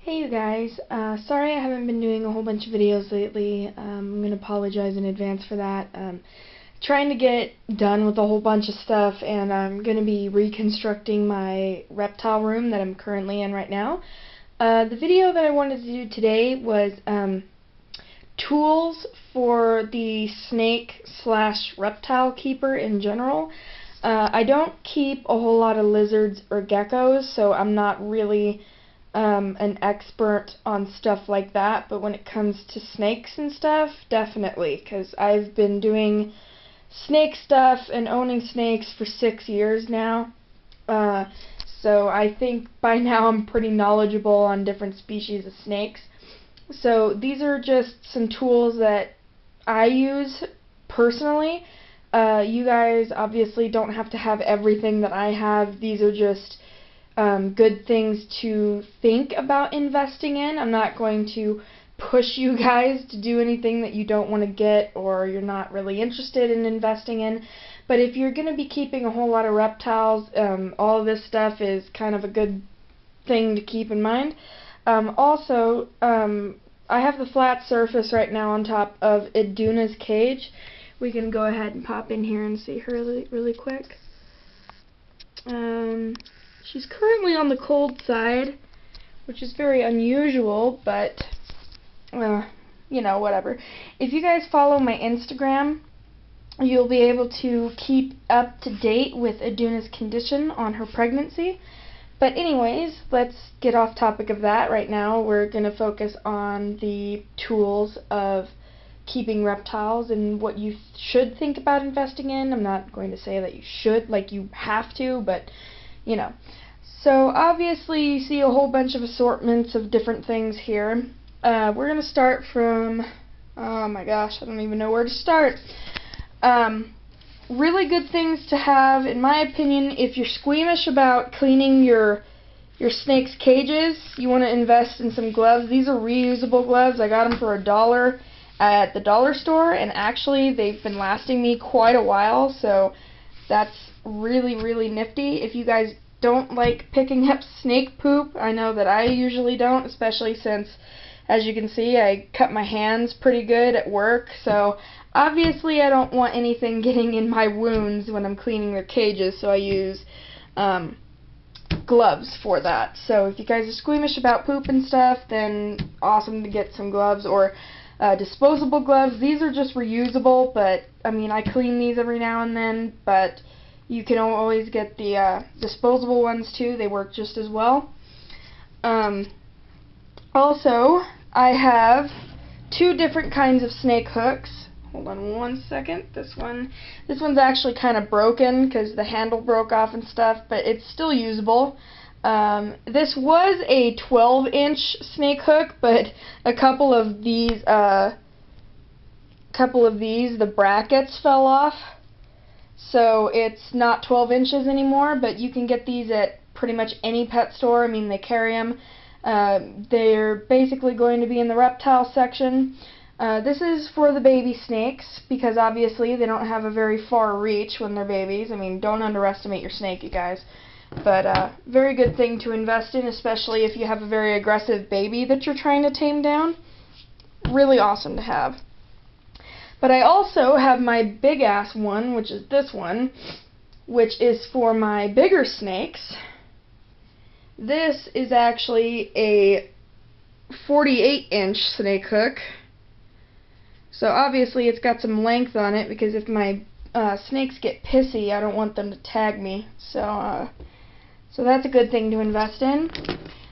Hey you guys, sorry I haven't been doing a whole bunch of videos lately. I'm going to apologize in advance for that. Trying to get done with a whole bunch of stuff, and I'm going to be reconstructing my reptile room that I'm currently in right now. The video that I wanted to do today was tools for the snake/reptile keeper in general. I don't keep a whole lot of lizards or geckos, so I'm not really an expert on stuff like that, but when it comes to snakes and stuff, definitely, because I've been doing snake stuff and owning snakes for 6 years now, so I think by now I'm pretty knowledgeable on different species of snakes. So these are just some tools that I use personally. You guys obviously don't have to have everything that I have. These are just good things to think about investing in. I'm not going to push you guys to do anything that you don't want to get or you're not really interested in investing in. But if you're going to be keeping a whole lot of reptiles, all of this stuff is kind of a good thing to keep in mind. Also, I have the flat surface right now on top of Iduna's cage. We can go ahead and pop in here and see her really quick. She's currently on the cold side, which is very unusual, but, you know, whatever. If you guys follow my Instagram, you'll be able to keep up to date with Iduna's condition on her pregnancy. But anyways, let's get off topic of that right now. We're going to focus on the tools of keeping reptiles and what you should think about investing in. I'm not going to say that you should, like you have to, but you know. So obviously you see a whole bunch of assortments of different things here. We're going to start from, oh my gosh, I don't even know where to start. Really good things to have, in my opinion, if you're squeamish about cleaning your snake's cages, you want to invest in some gloves. These are reusable gloves. I got them for $1 at the dollar store, and actually they've been lasting me quite a while, so that's really nifty. If you guys don't like picking up snake poop, I know that I usually don't, especially since, as you can see, I cut my hands pretty good at work, so obviously I don't want anything getting in my wounds when I'm cleaning their cages, so I use gloves for that. So if you guys are squeamish about poop and stuff, then awesome to get some gloves, or disposable gloves. These are just reusable, but I mean, I clean these every now and then, but you can always get the disposable ones too. They work just as well. Also, I have 2 different kinds of snake hooks. Hold on one second. This one's actually kind of broken because the handle broke off and stuff, but it's still usable. This was a 12-inch snake hook, but a couple of these, the brackets fell off, so it's not 12 inches anymore, but you can get these at pretty much any pet store. I mean, they carry them. They're basically going to be in the reptile section. This is for the baby snakes, because obviously they don't have a very far reach when they're babies. I mean, don't underestimate your snake, you guys. But very good thing to invest in, especially if you have a very aggressive baby that you're trying to tame down. Really awesome to have. But I also have my big ass one, which is this one, which is for my bigger snakes. This is actually a 48-inch snake hook. So obviously it's got some length on it, because if my snakes get pissy, I don't want them to tag me. So that's a good thing to invest in.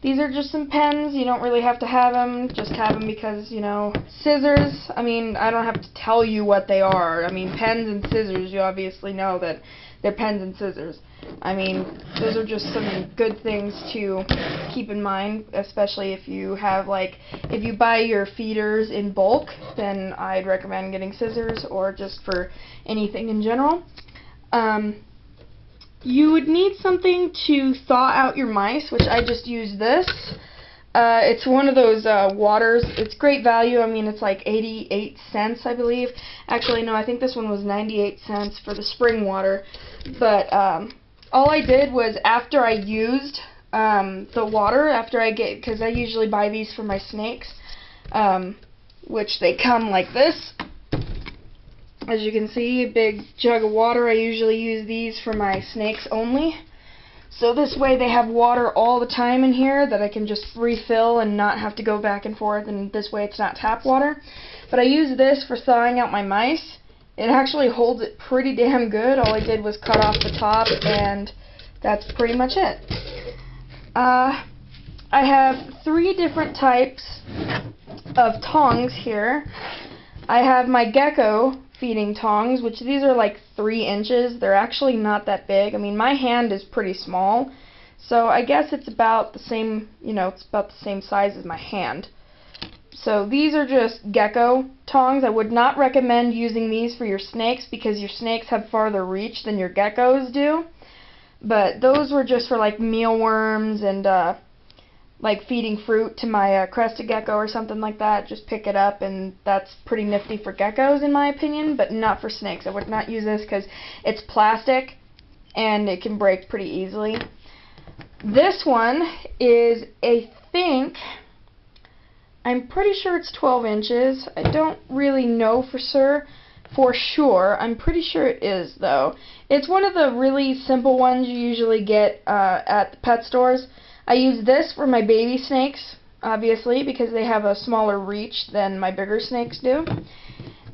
These are just some pens. You don't really have to have them. Just have them because, you know, scissors. I mean, I don't have to tell you what they are. I mean, pens and scissors, you obviously know that they're pens and scissors. I mean, those are just some good things to keep in mind, especially if you have, like, if you buy your feeders in bulk, then I'd recommend getting scissors, or just for anything in general. You would need something to thaw out your mice, which I just use this. It's one of those waters. It's great value. I mean, it's like 88 cents, I believe. Actually, no, I think this one was 98 cents for the spring water. But all I did was, after I used the water after I get, because I usually buy these for my snakes, which they come like this. As you can see, a big jug of water. I usually use these for my snakes only. So this way they have water all the time in here that I can just refill and not have to go back and forth, and this way it's not tap water. But I use this for thawing out my mice. It actually holds it pretty damn good. All I did was cut off the top, and that's pretty much it. I have 3 different types of tongs here. I have my gecko feeding tongs, which these are like 3 inches. They're actually not that big. I mean, my hand is pretty small, so I guess it's about the same, it's about the same size as my hand. So these are just gecko tongs. I would not recommend using these for your snakes because your snakes have farther reach than your geckos do. But those were just for like mealworms and like feeding fruit to my crested gecko or something like that. Just pick it up, and that's pretty nifty for geckos in my opinion, but not for snakes. I would not use this because it's plastic and it can break pretty easily. This one is, I'm pretty sure it's 12 inches. I don't really know for sure. I'm pretty sure it is, though. It's one of the really simple ones you usually get at the pet stores. I use this for my baby snakes, obviously, because they have a smaller reach than my bigger snakes do.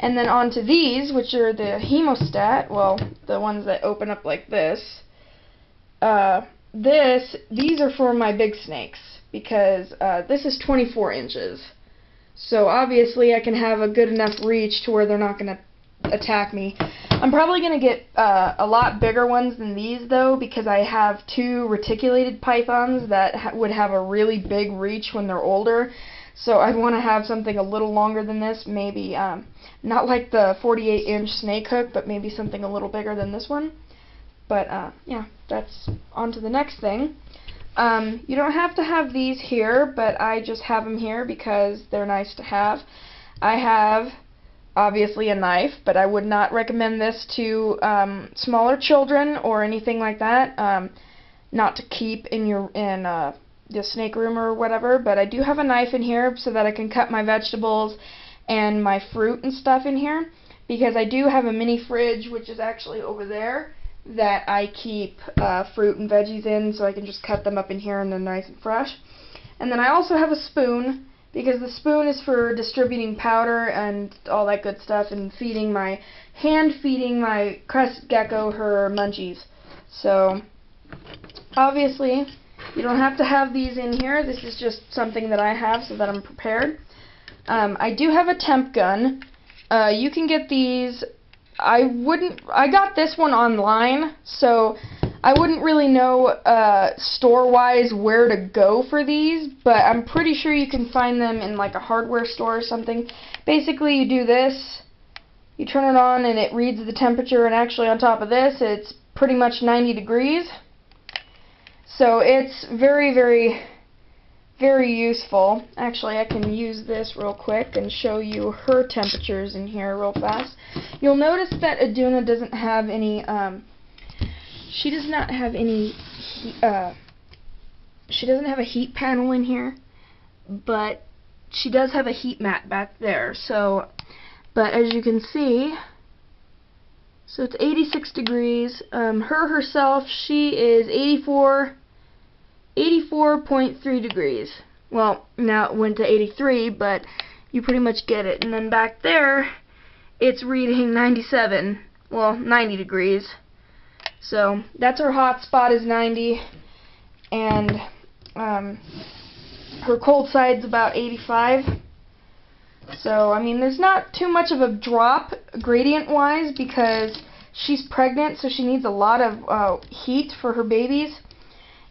And then onto these, which are the hemostat, well, the ones that open up like this. These are for my big snakes, because this is 24 inches. So obviously I can have a good enough reach to where they're not going to attack me. I'm probably going to get a lot bigger ones than these, though, because I have 2 reticulated pythons that would have a really big reach when they're older. So I'd want to have something a little longer than this, maybe not like the 48-inch snake hook, but maybe something a little bigger than this one. But yeah, that's on to the next thing. You don't have to have these here, but I just have them here because they're nice to have. I have obviously a knife, but I would not recommend this to smaller children or anything like that. Not to keep in the snake room or whatever, but I do have a knife in here so that I can cut my vegetables and my fruit and stuff in here, because I do have a mini fridge, which is actually over there, that I keep fruit and veggies in, so I can just cut them up in here and they're nice and fresh. And then I also have a spoon, because the spoon is for distributing powder and all that good stuff, and hand feeding my crested gecko her munchies. So obviously you don't have to have these in here. This is just something that I have so that I'm prepared. I do have a temp gun. You can get these. I got this one online, so I wouldn't really know store-wise where to go for these, but I'm pretty sure you can find them in like a hardware store or something. Basically, you do this, you turn it on, and it reads the temperature, and actually on top of this, it's pretty much 90 degrees. So it's very, very, very useful. Actually, I can use this real quick and show you her temperatures in here real fast. You'll notice that Aduna doesn't have any, she does not have any, she doesn't have a heat panel in here, but she does have a heat mat back there. So, but as you can see, so it's 86 degrees. Her herself, she is 84.3 degrees. Well, now it went to 83, but you pretty much get it. And then back there, it's reading 97, well, 90 degrees. So that's her hot spot is 90, and her cold side's about 85. So, I mean, there's not too much of a drop gradient-wise because she's pregnant, so she needs a lot of heat for her babies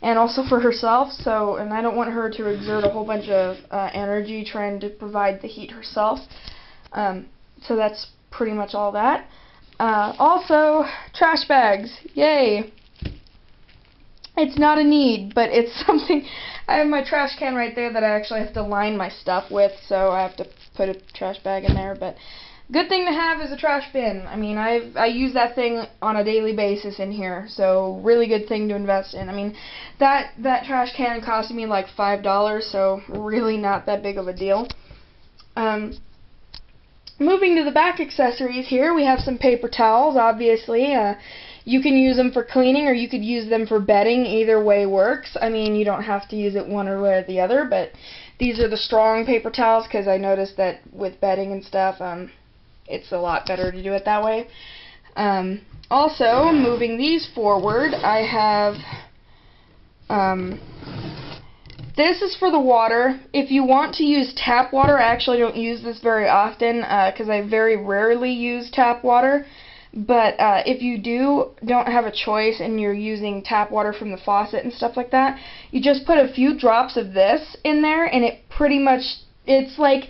and also for herself. So, and I don't want her to exert a whole bunch of energy trying to provide the heat herself. So that's pretty much all that. Also, trash bags. Yay! It's not a need, but it's something. I have my trash can right there that I actually have to line my stuff with, so I have to put a trash bag in there. But good thing to have is a trash bin. I mean, I use that thing on a daily basis in here, so really good thing to invest in. I mean, that trash can cost me like $5, so really not that big of a deal. Moving to the back accessories here, we have some paper towels, obviously. You can use them for cleaning, or you could use them for bedding. Either way works. I mean, you don't have to use it one or the other, but these are the strong paper towels, because I noticed that with bedding and stuff, it's a lot better to do it that way. Also, moving these forward, I have this is for the water. If you want to use tap water, I actually don't use this very often because I very rarely use tap water. But if you don't have a choice and you're using tap water from the faucet and stuff like that, you just put a few drops of this in there, and it pretty much, it's like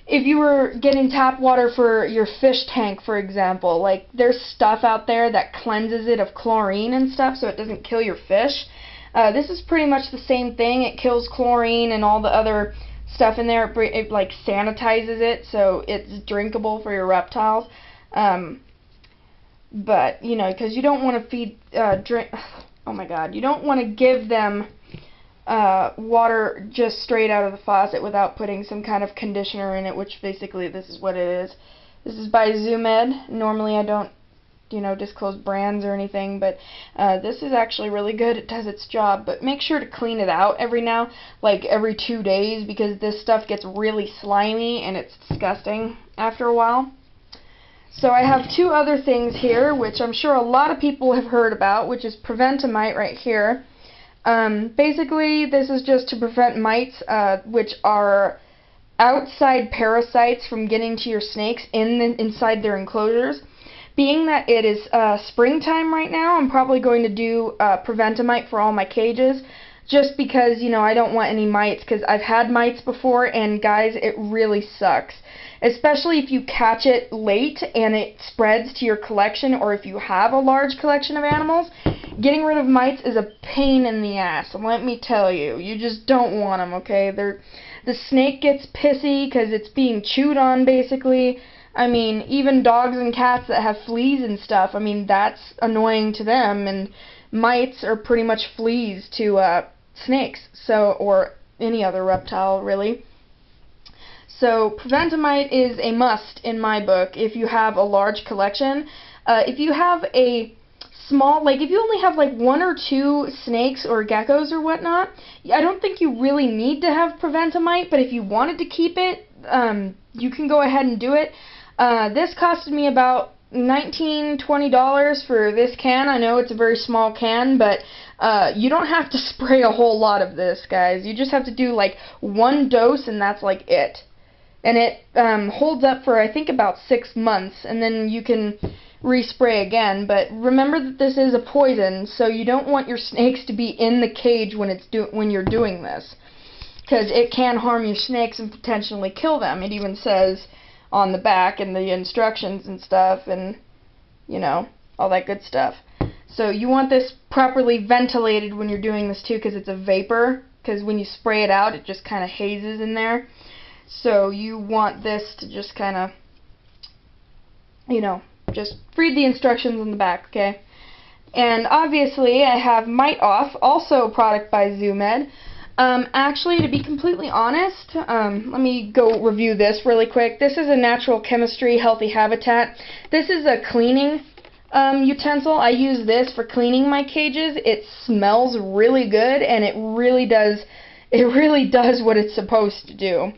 if you were getting tap water for your fish tank, for example. Like, there's stuff out there that cleanses it of chlorine and stuff so it doesn't kill your fish. This is pretty much the same thing. It kills chlorine and all the other stuff in there. It like sanitizes it so it's drinkable for your reptiles. But, you know, because you don't want to feed, oh my god, you don't want to give them water just straight out of the faucet without putting some kind of conditioner in it, which basically this is what it is. This is by ZoomEd. Normally I don't, you know, disclose brands or anything, but this is actually really good. It does its job, but make sure to clean it out every every 2 days, because this stuff gets really slimy and it's disgusting after a while. So I have two other things here, which I'm sure a lot of people have heard about, which is Preventamite right here. Basically, this is just to prevent mites, which are outside parasites from getting to your snakes inside their enclosures. Being that it is springtime right now, I'm probably going to do Preventamite for all my cages, just because, you know, I don't want any mites, because I've had mites before, and guys, it really sucks. Especially if you catch it late and it spreads to your collection, or if you have a large collection of animals. Getting rid of mites is a pain in the ass, let me tell you. You just don't want them, okay? The snake gets pissy because it's being chewed on, basically. I mean, even dogs and cats that have fleas and stuff, I mean, that's annoying to them, and mites are pretty much fleas to snakes, so, or any other reptile, really. So, Preventamite is a must in my book if you have a large collection. If you have a small, like if you only have like 1 or 2 snakes or geckos or whatnot, I don't think you really need to have Preventamite, but if you wanted to keep it, you can go ahead and do it. This costed me about $19–20 for this can. I know it's a very small can, but you don't have to spray a whole lot of this, guys. You just have to do like 1 dose, and that's like it. And it holds up for, I think, about 6 months, and then you can respray again. But remember that this is a poison, so you don't want your snakes to be in the cage when you're doing this, because it can harm your snakes and potentially kill them. It even says on the back and the instructions and stuff, and, you know, all that good stuff. So you want this properly ventilated when you're doing this too, because it's a vapor, because when you spray it out, it just kind of hazes in there. So you want this to just kind of, you know, just read the instructions on the back, okay? And obviously I have Mite Off, also a product by ZoomEd. Actually, to be completely honest, let me go review this really quick. This is a Natural Chemistry Healthy Habitat. This is a cleaning utensil. I use this for cleaning my cages. It smells really good, and it really does what it's supposed to do.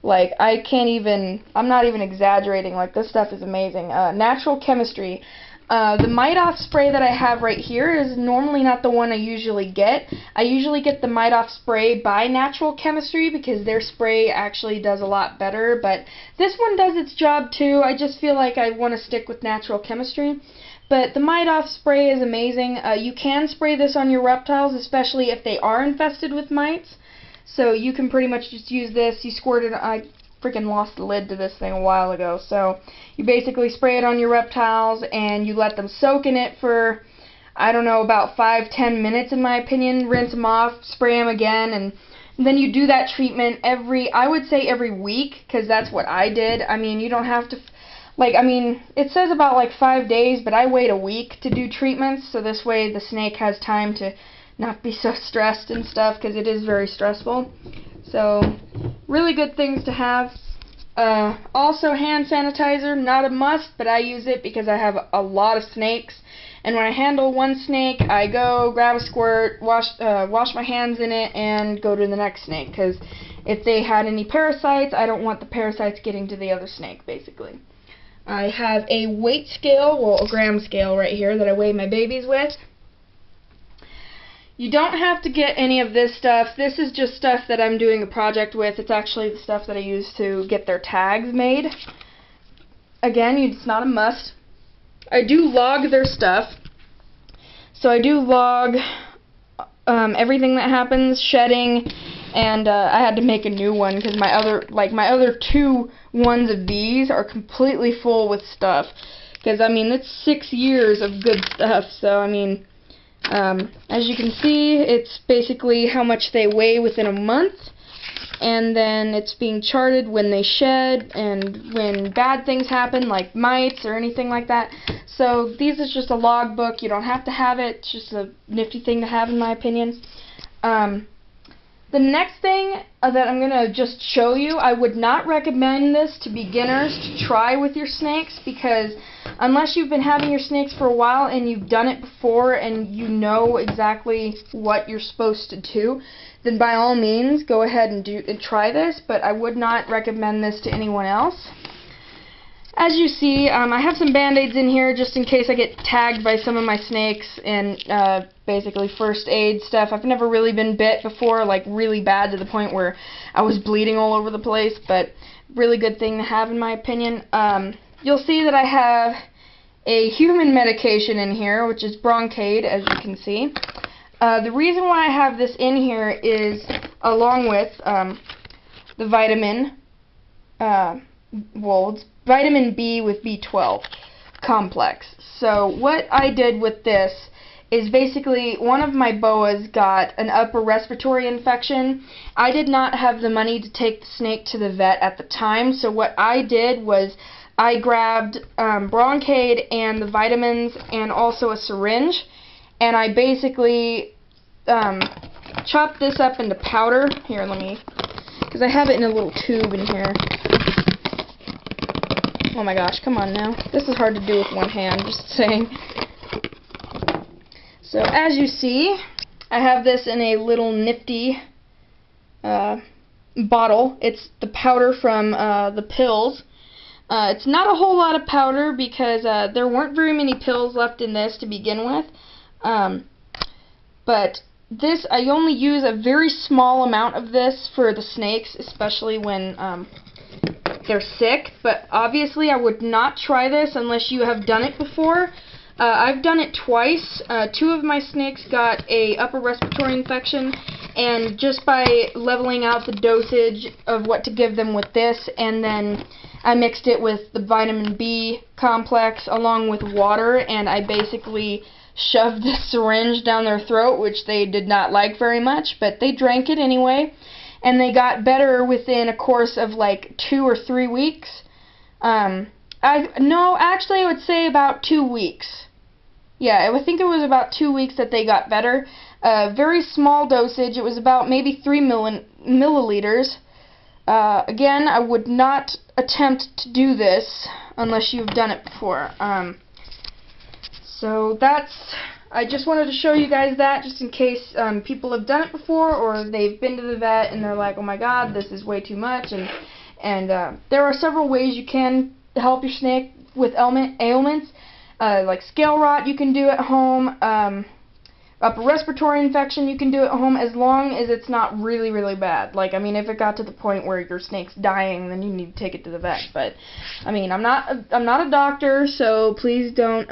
Like, I'm not even exaggerating. Like, this stuff is amazing. Natural Chemistry. The Mite Off spray that I have right here is normally not the one I usually get. I usually get the Mite Off spray by Natural Chemistry because their spray actually does a lot better, but this one does its job too. I just feel like I want to stick with Natural Chemistry. But the Mite Off spray is amazing. You can spray this on your reptiles, especially if they are infested with mites. So you can pretty much just use this. You squirt it. I freaking lost the lid to this thing a while ago. So you basically spray it on your reptiles and you let them soak in it for, I don't know, about 5–10 minutes in my opinion. Rinse them off, spray them again, and then you do that treatment I would say every week, because that's what I did. I mean, you don't have to, like, I mean, it says about like 5 days, but I wait a week to do treatments, so this way the snake has time to not be so stressed and stuff, because it is very stressful. So, really good things to have. Also, hand sanitizer, not a must, but I use it because I have a lot of snakes. And when I handle one snake, I go grab a squirt, wash my hands in it, and go to the next snake. Because if they had any parasites, I don't want the parasites getting to the other snake, basically. I have a weight scale, well, a gram scale right here that I weigh my babies with. You don't have to get any of this stuff. This is just stuff that I'm doing a project with. It's actually the stuff that I use to get their tags made. Again, it's not a must. I do log their stuff. So I do log everything that happens, shedding, and I had to make a new one because my other 2 ones of these are completely full with stuff. Because, I mean, it's 6 years of good stuff. So, I mean, as you can see, it's basically how much they weigh within a month, and then it's being charted when they shed and when bad things happen, like mites or anything like that. So these is just a log book. You don't have to have it. It's just a nifty thing to have, in my opinion. The next thing that I'm going to just show you, I would not recommend this to beginners to try with your snakes, because unless you've been having your snakes for a while and you've done it before and you know exactly what you're supposed to do, then by all means go ahead and try this, but I would not recommend this to anyone else. As you see, I have some band-aids in here just in case I get tagged by some of my snakes, and basically first aid stuff. I've never really been bit before, like really bad to the point where I was bleeding all over the place, but really good thing to have, in my opinion. You'll see that I have a human medication in here, which is Broncaid, as you can see. The reason why I have this in here is along with the vitamin, well, it's vitamin B with B12 complex. So what I did with this is basically one of my boas got an upper respiratory infection. I did not have the money to take the snake to the vet at the time, so what I did was I grabbed Broncaid and the vitamins and also a syringe, and I basically chopped this up into powder. Here, let me, because I have it in a little tube in here. Oh my gosh, come on now. This is hard to do with one hand, just saying. So as you see, I have this in a little nifty bottle. It's the powder from the pills. It's not a whole lot of powder because there weren't very many pills left in this to begin with. But this, I only use a very small amount of this for the snakes, especially when they're sick. But obviously I would not try this unless you have done it before. I've done it twice. 2 of my snakes got a upper respiratory infection, and just by leveling out the dosage of what to give them with this, and then I mixed it with the vitamin B complex along with water, and I basically shoved the syringe down their throat, which they did not like very much, but they drank it anyway, and they got better within a course of like 2 or 3 weeks. No, actually I would say about 2 weeks. Yeah, I think it was about 2 weeks that they got better. Very small dosage. It was about maybe 3 milliliters. Again, I would not attempt to do this unless you've done it before. So that's, I just wanted to show you guys that just in case people have done it before, or they've been to the vet and they're like, oh my god, this is way too much. And there are several ways you can help your snake with ailments. Like scale rot you can do at home, upper respiratory infection you can do at home, as long as it's not really, really bad. Like, I mean, if it got to the point where your snake's dying, then you need to take it to the vet. But, I mean, I'm not a doctor, so please don't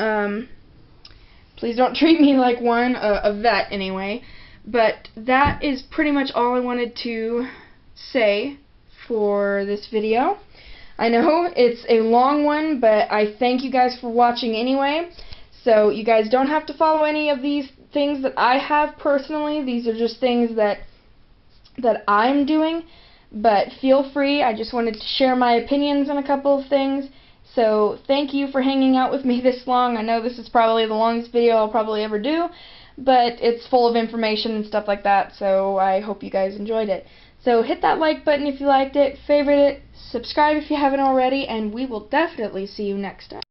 treat me like one, a vet anyway. But that is pretty much all I wanted to say for this video. I know it's a long one, but I thank you guys for watching anyway. So you guys don't have to follow any of these things that I have personally. These are just things that I'm doing. But feel free. I just wanted to share my opinions on a couple of things. So thank you for hanging out with me this long. I know this is probably the longest video I'll probably ever do, but it's full of information and stuff like that, so I hope you guys enjoyed it. So hit that like button if you liked it, favorite it, subscribe if you haven't already, and we will definitely see you next time.